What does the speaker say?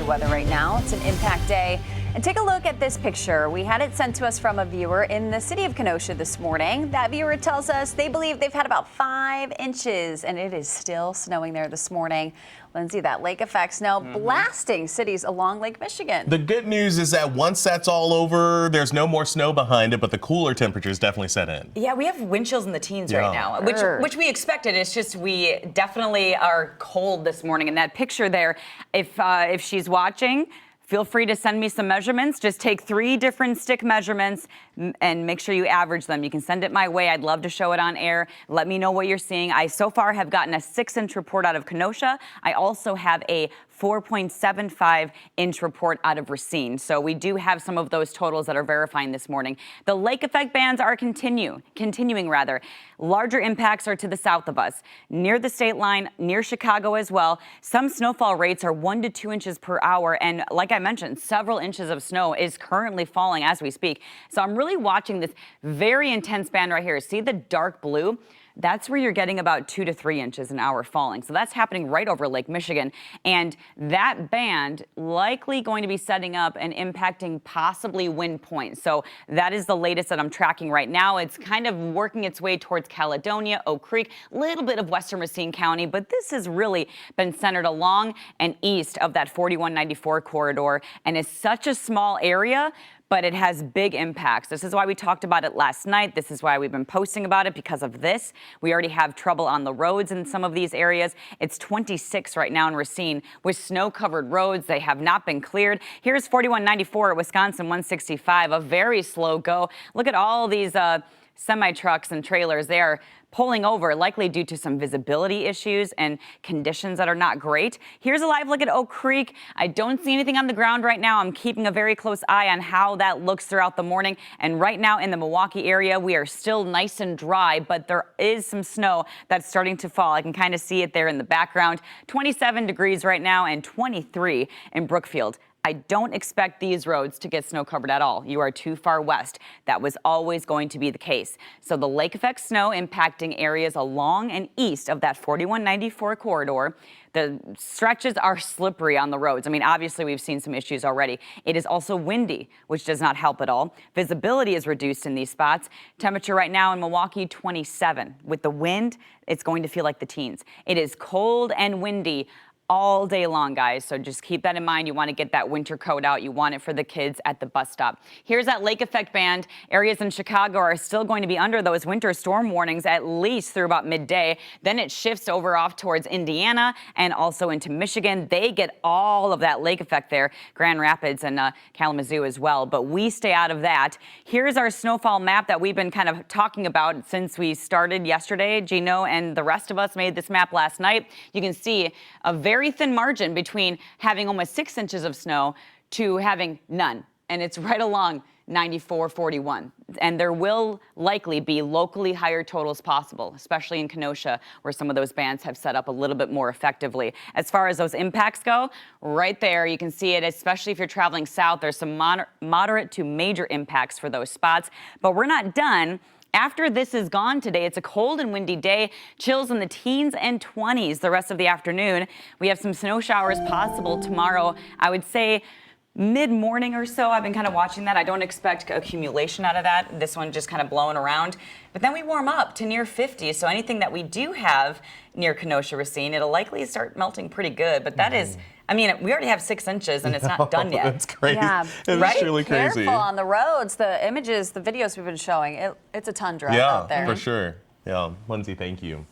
weather right now. It's an impact day. And take a look at this picture. We had it sent to us from a viewer in the city of Kenosha this morning. That viewer tells us they believe they've had about 5 inches, and it is still snowing there this morning. Lindsay, that lake effect snow blasting cities along Lake Michigan. The good news is that once that's all over, there's no more snow behind it, but the cooler temperatures definitely set in. Yeah, we have wind chills in the teens right now, which we expected. It's just we definitely are cold this morning. And that picture there, if she's watching, feel free to send me some measurements. Just take 3 different stick measurements and make sure you average them. You can send it my way. I'd love to show it on air. Let me know what you're seeing. I so far have gotten a 6-inch report out of Kenosha. I also have a 4.75-inch report out of Racine. So we do have some of those totals that are verifying this morning. The lake effect bands are continuing. Larger impacts are to the south of us, near the state line, near Chicago as well. Some snowfall rates are 1 to 2 inches per hour. And like I mentioned, several inches of snow is currently falling as we speak. So I'm really watching this very intense band right here. See the dark blue? That's where you're getting about 2 to 3 inches an hour falling. So that's happening right over Lake Michigan. And that band likely going to be setting up and impacting possibly wind points. So that is the latest that I'm tracking right now. It's kind of working its way towards Caledonia, Oak Creek, a little bit of western Racine County, but this has really been centered along and east of that 4194 corridor. And it's such a small area, but it has big impacts. This is why we talked about it last night. This is why we've been posting about it, because of this. We already have trouble on the roads in some of these areas. It's 26 right now in Racine with snow-covered roads. They have not been cleared. Here's 4194 at Wisconsin 165, a very slow go. Look at all these semi-trucks and trailers. They are pulling over, likely due to some visibility issues and conditions that are not great. Here's a live look at Oak Creek. I don't see anything on the ground right now. I'm keeping a very close eye on how that looks throughout the morning. And right now in the Milwaukee area, we are still nice and dry, but there is some snow that's starting to fall. I can kind of see it there in the background. 27 degrees right now and 23 in Brookfield. I don't expect these roads to get snow covered at all. You are too far west. That was always going to be the case. So the lake effect snow impacting areas along and east of that 4194 corridor. The stretches are slippery on the roads. I mean, obviously we've seen some issues already. It is also windy, which does not help at all. Visibility is reduced in these spots. Temperature right now in Milwaukee, 27. With the wind, it's going to feel like the teens. It is cold and windy all day long, guys. So just keep that in mind. You want to get that winter coat out. You want it for the kids at the bus stop. Here's that lake effect band. Areas in Chicago are still going to be under those winter storm warnings at least through about midday. Then it shifts over off towards Indiana and also into Michigan. They get all of that lake effect there. Grand Rapids and Kalamazoo as well. But we stay out of that. Here's our snowfall map that we've been kind of talking about since we started yesterday. Gino and the rest of us made this map last night. You can see a very thin margin between having almost 6 inches of snow to having none. And it's right along 94-41. And there will likely be locally higher totals possible, especially in Kenosha, where some of those bands have set up a little bit more effectively. As far as those impacts go, right there, you can see it, especially if you're traveling south. There's some moderate to major impacts for those spots. But we're not done. After this is gone today, it's a cold and windy day, chills in the teens and 20s the rest of the afternoon. We have some snow showers possible tomorrow. I would say mid-morning or so. I've been kind of watching that. I don't expect accumulation out of that. This one just kind of blowing around. But then we warm up to near 50. So anything that we do have near Kenosha, Racine, it'll likely start melting pretty good. But that is, I mean, we already have 6 inches and it's not done yet. That's crazy. Yeah, it's really crazy. Careful on the roads. The images, the videos we've been showing, it's a tundra out there. Yeah, for sure. Yeah, Lindsay, thank you.